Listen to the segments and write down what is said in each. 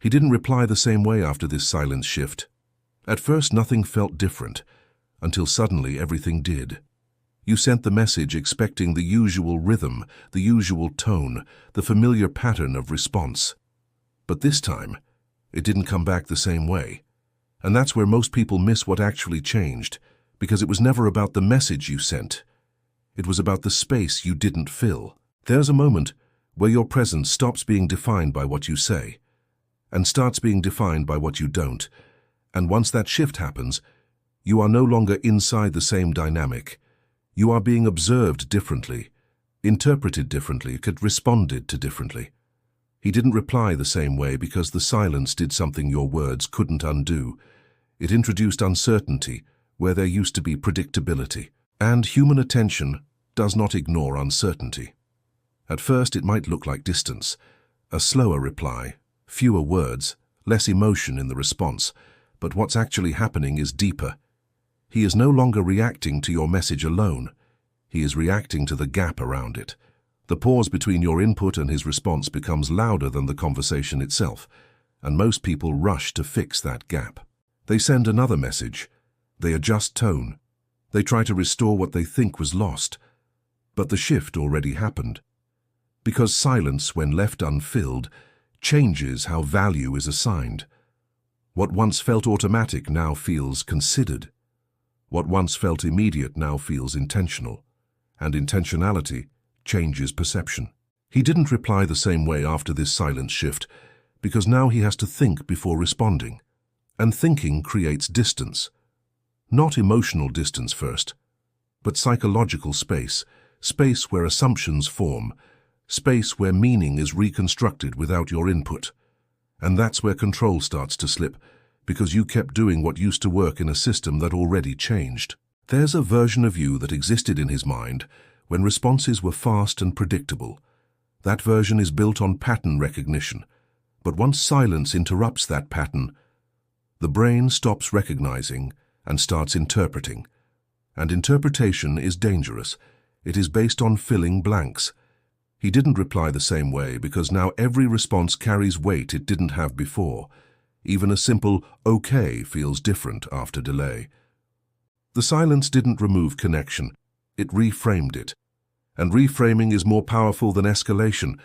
He didn't reply the same way after this silence shift. At first, nothing felt different, until suddenly everything did. You sent the message expecting the usual rhythm, the usual tone, the familiar pattern of response. But this time, it didn't come back the same way. And that's where most people miss what actually changed, because it was never about the message you sent. It was about the space you didn't fill. There's a moment where your presence stops being defined by what you say, and starts being defined by what you don't. And once that shift happens, you are no longer inside the same dynamic. You are being observed differently, interpreted differently, responded to differently. He didn't reply the same way because the silence did something your words couldn't undo. It introduced uncertainty where there used to be predictability. And human attention does not ignore uncertainty. At first, it might look like distance, a slower reply, fewer words, less emotion in the response. But what's actually happening is deeper. He is no longer reacting to your message alone. He is reacting to the gap around it. The pause between your input and his response becomes louder than the conversation itself, and most people rush to fix that gap. They send another message. They adjust tone. They try to restore what they think was lost. But the shift already happened. Because silence, when left unfilled, changes how value is assigned. What once felt automatic now feels considered. What once felt immediate now feels intentional. And intentionality changes perception. He didn't reply the same way after this silence shift, because now he has to think before responding. And thinking creates distance. Not emotional distance first, but psychological space, space where assumptions form, space where meaning is reconstructed without your input. And that's where control starts to slip, because you kept doing what used to work in a system that already changed. There's a version of you that existed in his mind when responses were fast and predictable. That version is built on pattern recognition, but once silence interrupts that pattern, the brain stops recognizing and starts interpreting. And interpretation is dangerous. It is based on filling blanks. He didn't reply the same way because now every response carries weight it didn't have before. Even a simple "okay" feels different after delay. The silence didn't remove connection. It reframed it. And reframing is more powerful than escalation,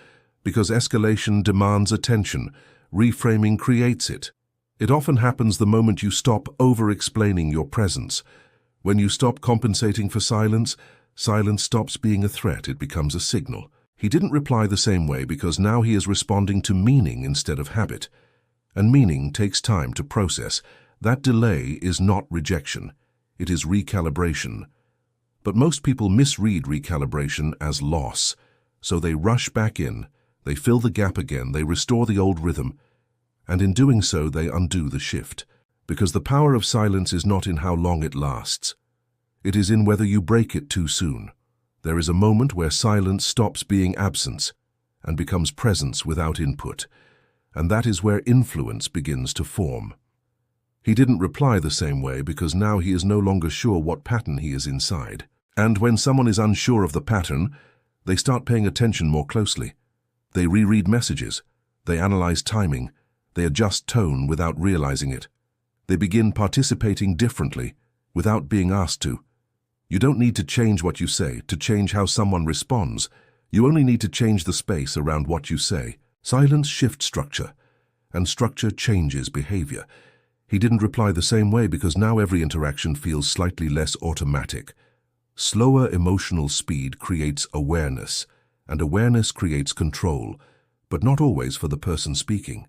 because escalation demands attention. Reframing creates it. It often happens the moment you stop over-explaining your presence. When you stop compensating for silence, silence stops being a threat, it becomes a signal. He didn't reply the same way because now he is responding to meaning instead of habit. And meaning takes time to process. That delay is not rejection, it is recalibration. But most people misread recalibration as loss, so they rush back in, they fill the gap again, they restore the old rhythm, and in doing so they undo the shift. Because the power of silence is not in how long it lasts. It is in whether you break it too soon. There is a moment where silence stops being absence and becomes presence without input, and that is where influence begins to form. He didn't reply the same way because now he is no longer sure what pattern he is inside. And when someone is unsure of the pattern, they start paying attention more closely. They reread messages, they analyze timing, they adjust tone without realizing it. They begin participating differently without being asked to. You don't need to change what you say to change how someone responds. You only need to change the space around what you say. Silence shifts structure, and structure changes behavior. He didn't reply the same way because now every interaction feels slightly less automatic. Slower emotional speed creates awareness, and awareness creates control, but not always for the person speaking.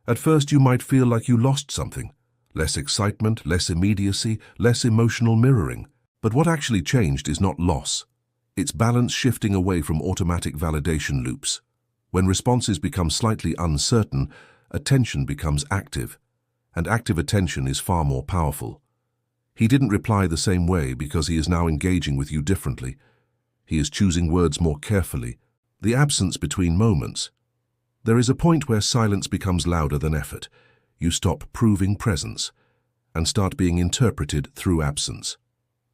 At first you might feel like you lost something. Less excitement, less immediacy, less emotional mirroring. But what actually changed is not loss. It's balance shifting away from automatic validation loops. When responses become slightly uncertain, attention becomes active, and active attention is far more powerful. He didn't reply the same way because he is now engaging with you differently. He is choosing words more carefully. The absence between moments. There is a point where silence becomes louder than effort. You stop proving presence and start being interpreted through absence.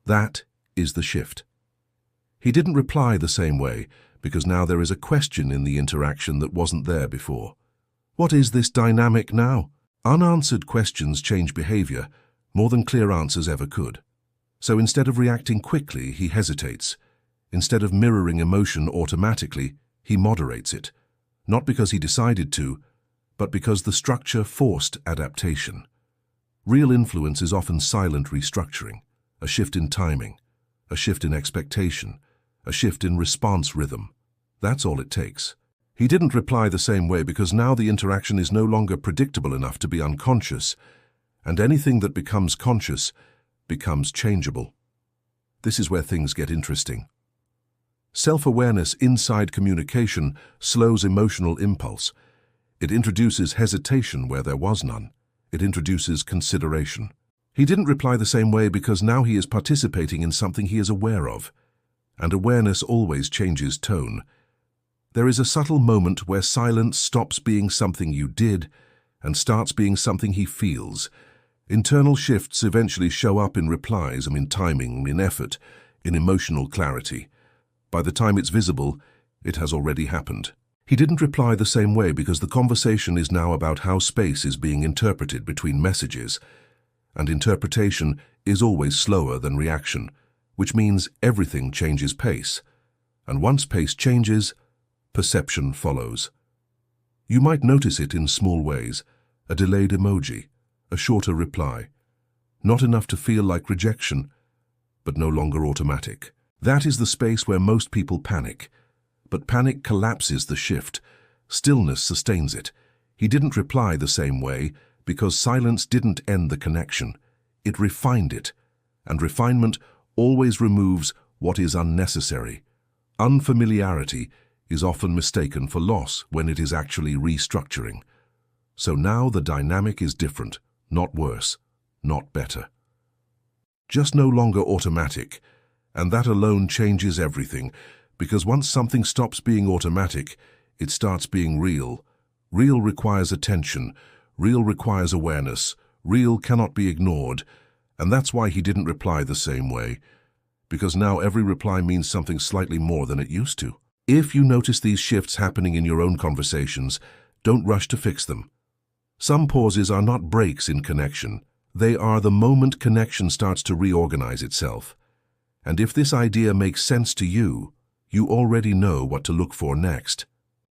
That is the shift. He didn't reply the same way because now there is a question in the interaction that wasn't there before. What is this dynamic now? Unanswered questions change behavior more than clear answers ever could. So instead of reacting quickly, he hesitates. Instead of mirroring emotion automatically, he moderates it. Not because he decided to, but because the structure forced adaptation. Real influence is often silent restructuring, a shift in timing, a shift in expectation, a shift in response rhythm. That's all it takes. He didn't reply the same way because now the interaction is no longer predictable enough to be unconscious, and anything that becomes conscious becomes changeable. This is where things get interesting. Self-awareness inside communication slows emotional impulse. It introduces hesitation where there was none. It introduces consideration. He didn't reply the same way because now he is participating in something he is aware of. And awareness always changes tone. There is a subtle moment where silence stops being something you did and starts being something he feels. Internal shifts eventually show up in replies, in timing, in effort, in emotional clarity. By the time it's visible, it has already happened. He didn't reply the same way because the conversation is now about how space is being interpreted between messages. And interpretation is always slower than reaction, which means everything changes pace. And once pace changes, perception follows. You might notice it in small ways, a delayed emoji, a shorter reply. Not enough to feel like rejection, but no longer automatic. That is the space where most people panic. But panic collapses the shift. Stillness sustains it. He didn't reply the same way because silence didn't end the connection. It refined it. And refinement always removes what is unnecessary. Unfamiliarity is often mistaken for loss when it is actually restructuring. So now the dynamic is different, not worse, not better. Just no longer automatic, and that alone changes everything, because once something stops being automatic, it starts being real. Real requires attention, real requires awareness, real cannot be ignored, and that's why he didn't reply the same way, because now every reply means something slightly more than it used to. If you notice these shifts happening in your own conversations, don't rush to fix them. Some pauses are not breaks in connection. They are the moment connection starts to reorganize itself. And if this idea makes sense to you, you already know what to look for next.